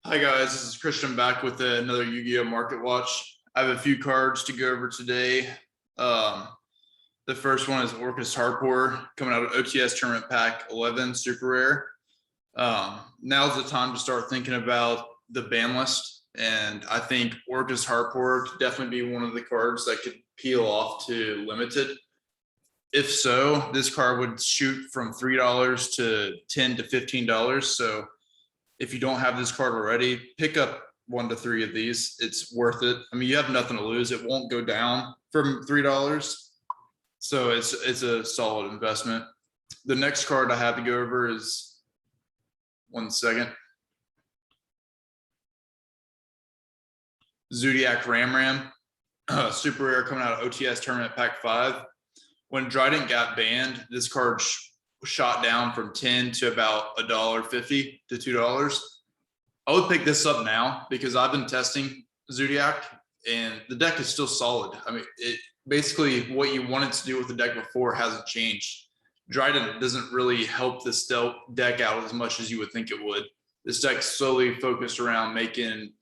Hi guys, this is Christian back with another Yu-Gi-Oh Market Watch. I have a few cards to go over today. The first one is Orchest Harpore coming out of OTS Tournament Pack 11, super rare. Now's the time to start thinking about the ban list, and I think Orchest Harpore could definitely be one of the cards that could peel off to limited. If so, this card would shoot from $3 to $10 to $15. So if you don't have this card already, pick up 1 to 3 of these. It's worth it. I mean, you have nothing to lose. It won't go down from $3. So it's a solid investment. The next card I have to go over is, one second, Zodiac Ram, super rare coming out of OTS Tournament Pack 5. When Dryden got banned, this card shot down from 10 to about $1.50 to $2. I would pick this up now because I've been testing Zodiac and the deck is still solid. I mean, it basically what you wanted to do with the deck before hasn't changed. Dryden doesn't really help this deck out as much as you would think it would. This deck's solely focused around making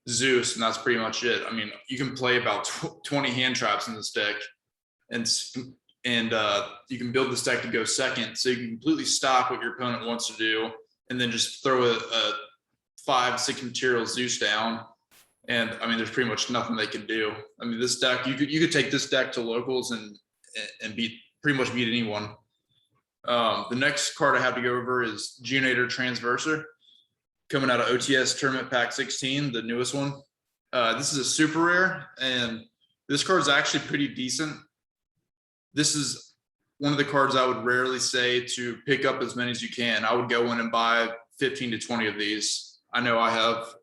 Zeus, and that's pretty much it. I mean, you can play about 20 hand traps in this deck, and you can build this deck to go second, so you can completely stop what your opponent wants to do and then just throw a 5-6 material Zeus down. And I mean, there's pretty much nothing they can do. I mean, this deck, you could take this deck to locals and pretty much beat anyone. The next card I have to go over is Geonator Transverser coming out of OTS Tournament Pack 16, the newest one. This is a super rare, and this card is actually pretty decent. This is one of the cards I would rarely say to pick up as many as you can. I would go in and buy 15 to 20 of these. I know I have.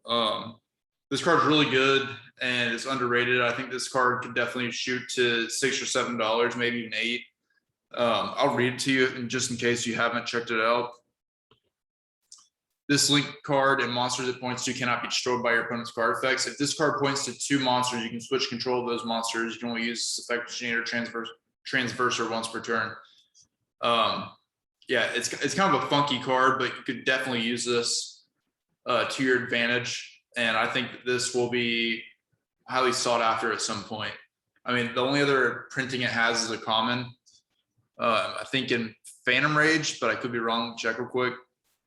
This card's really good and it's underrated. I think this card could definitely shoot to $6 or $7, maybe even $8. I'll read it to you and just in case you haven't checked it out. This link card and monsters it points to cannot be destroyed by your opponent's card effects. If this card points to 2 monsters, you can switch control of those monsters. You can only use this effect Geonator Transverser once per turn. Yeah, it's kind of a funky card, but you could definitely use this to your advantage. And I think that this will be highly sought after at some point. I mean, the only other printing it has is a common. I think in Phantom Rage, but I could be wrong. Check real quick.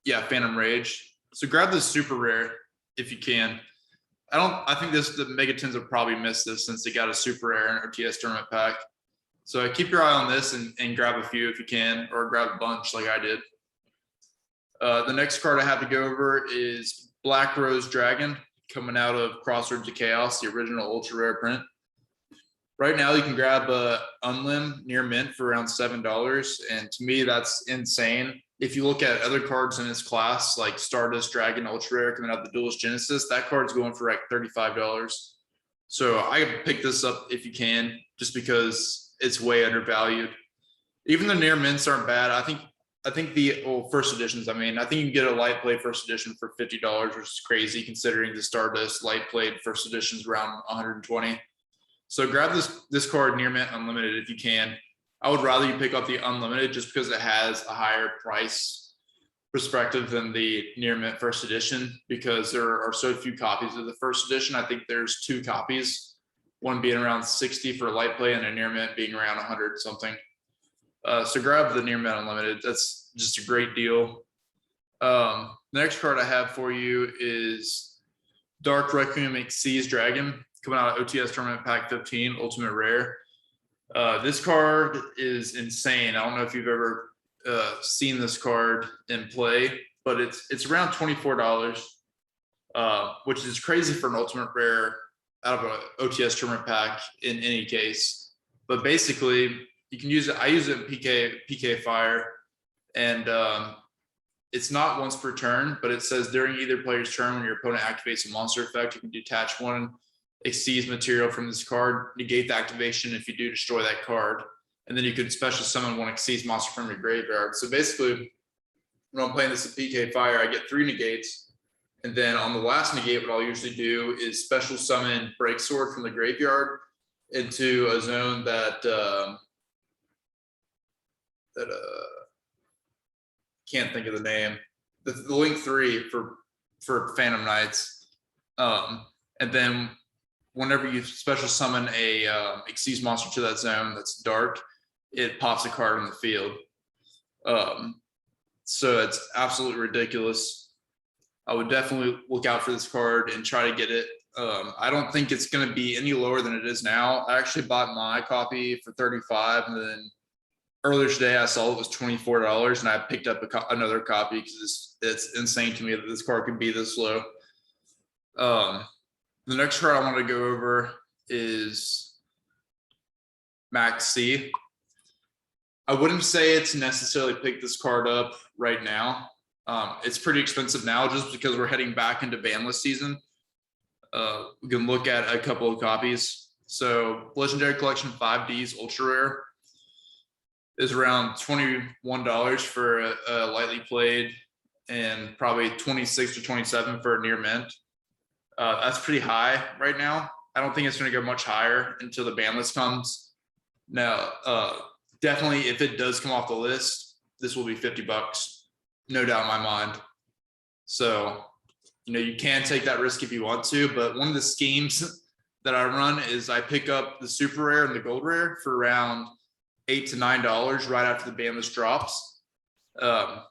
Yeah, Phantom Rage. So grab this super rare if you can. I think the Megatons will probably miss this since they got a super rare in OTS Tournament Pack. So keep your eye on this and grab a few if you can, or grab a bunch like I did. The next card I have to go over is Black Rose Dragon coming out of Crossroads of Chaos, the original ultra rare print. Right now you can grab a Unlim near mint for around $7, and to me that's insane. If you look at other cards in this class like Stardust Dragon ultra rare coming out of the Duelist Genesis, that card's going for like $35. So I could pick this up if you can, just because it's way undervalued. Even the near mints aren't bad. I think the first editions, I think you can get a light plate first edition for $50, which is crazy considering the Stardust light plate first editions around 120. So grab this card near mint unlimited if you can. I would rather you pick up the unlimited just because it has a higher price perspective than the near mint first edition, because there are so few copies of the first edition. I think there's 2 copies, one being around 60 for light play and a near mint being around 100 something. So grab the near mint unlimited. That's just a great deal. The next card I have for you is Dark Requiem Xyz Dragon coming out of OTS Tournament Pack 15, Ultimate Rare. This card is insane. I don't know if you've ever seen this card in play, but it's around $24, which is crazy for an Ultimate Rare out of an OTS Tournament Pack in any case. But basically, you can use it. I use it in PK Fire, and it's not once per turn, but it says during either player's turn when your opponent activates a monster effect, you can detach 1 Xyz material from this card, negate the activation. If you do, destroy that card, and then you could special summon 1 Xyz monster from your graveyard. So basically, when I'm playing this at PK Fire, I get 3 negates, and then on the last negate, what I'll usually do is special summon Breaksword from the graveyard into a zone that can't think of the name. The link 3 for for Phantom Knights. And then whenever you special summon a Xyz monster to that zone that's dark, it pops a card in the field. So it's absolutely ridiculous. I would definitely look out for this card and try to get it. I don't think it's going to be any lower than it is now. I actually bought my copy for $35, and then earlier today I saw it was $24, and I picked up another copy because it's insane to me that this card could be this low. The next card I want to go over is Max C. I wouldn't say it's necessarily pick this card up right now. It's pretty expensive now just because we're heading back into banlist season. We can look at a couple of copies. So Legendary Collection 5Ds Ultra Rare is around $21 for a lightly played, and probably $26 to $27 for a near mint. That's pretty high right now. I don't think it's going to go much higher until the ban list comes. Now, definitely if it does come off the list, this will be $50, no doubt in my mind. So, you can take that risk if you want to, but one of the schemes that I run is I pick up the super rare and the gold rare for around $8 to $9 right after the ban list drops. And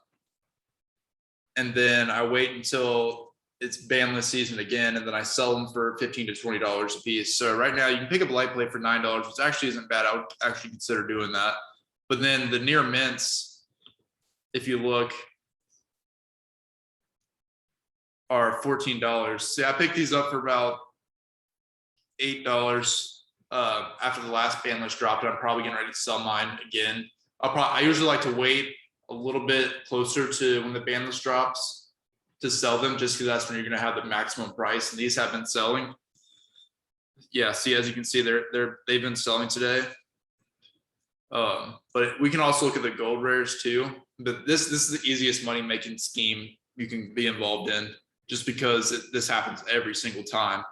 then I wait until it's ban list season again, and then I sell them for $15 to $20 a piece. So right now you can pick up a light play for $9, which actually isn't bad. I would actually consider doing that. But then the near mints, if you look, are $14. See, I picked these up for about $8 after the last ban list dropped. I'm probably getting ready to sell mine again. I usually like to wait a little bit closer to when the ban list drops to sell them, just because that's when you're going to have the maximum price. And these have been selling. Yeah, see, as you can see, they've been selling today. But we can also look at the gold rares too. But this is the easiest money making scheme you can be involved in, just because this happens every single time.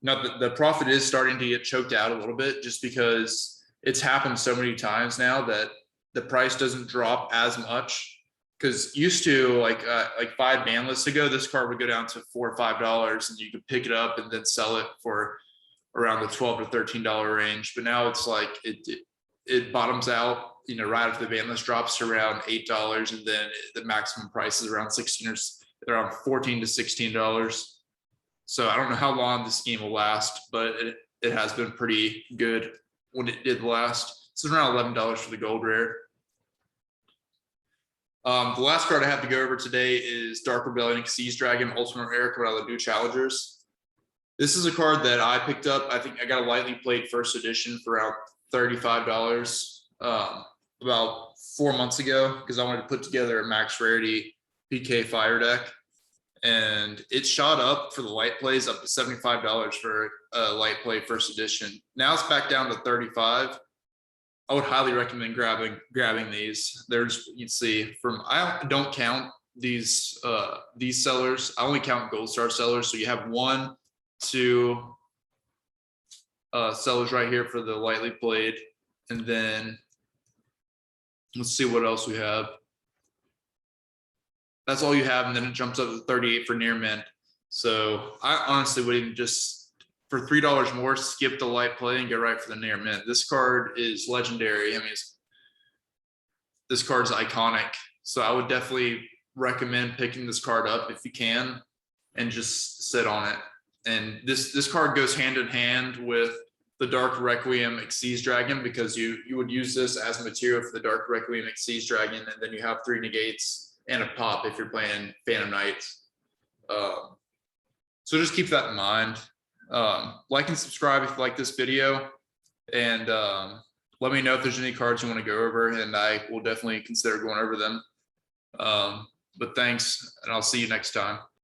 Now the profit is starting to get choked out a little bit, just because it's happened so many times now that the price doesn't drop as much. Because used to like 5 ban lists ago, this card would go down to $4 or $5, and you could pick it up and then sell it for around the $12 to $13 range. But now it's like it bottoms out, right after the ban list drops to around $8, and then the maximum price is around $14 to $16. So I don't know how long this scheme will last, but it has been pretty good when it did last. It's around $11 for the gold rare. The last card I have to go over today is Dark Rebellion Xyz Dragon Ultimate Rare coming out of the new Challengers. This is a card that I picked up. I think I got a lightly played first edition for around $35 about 4 months ago, because I wanted to put together a max rarity PK fire deck. And it shot up for the light plays up to $75 for a light play first edition. Now it's back down to $35. I would highly recommend grabbing these. There's, you can see I don't count these sellers. I only count gold star sellers. So you have 1, 2 sellers right here for the lightly played, and then let's see what else we have. That's all you have, and then it jumps up to 38 for near mint. So I honestly would even just, for $3 more, skip the light play and go right for the near mint. This card is legendary. I mean, this card's iconic. So I would definitely recommend picking this card up if you can and just sit on it. And this card goes hand in hand with the Dark Requiem Xyz Dragon, because you would use this as material for the Dark Requiem Xyz Dragon, and then you have 3 negates and a pop if you're playing Phantom Knights. So just keep that in mind. Like and subscribe if you like this video, and let me know if there's any cards you want to go over, and I will definitely consider going over them. But thanks, and I'll see you next time.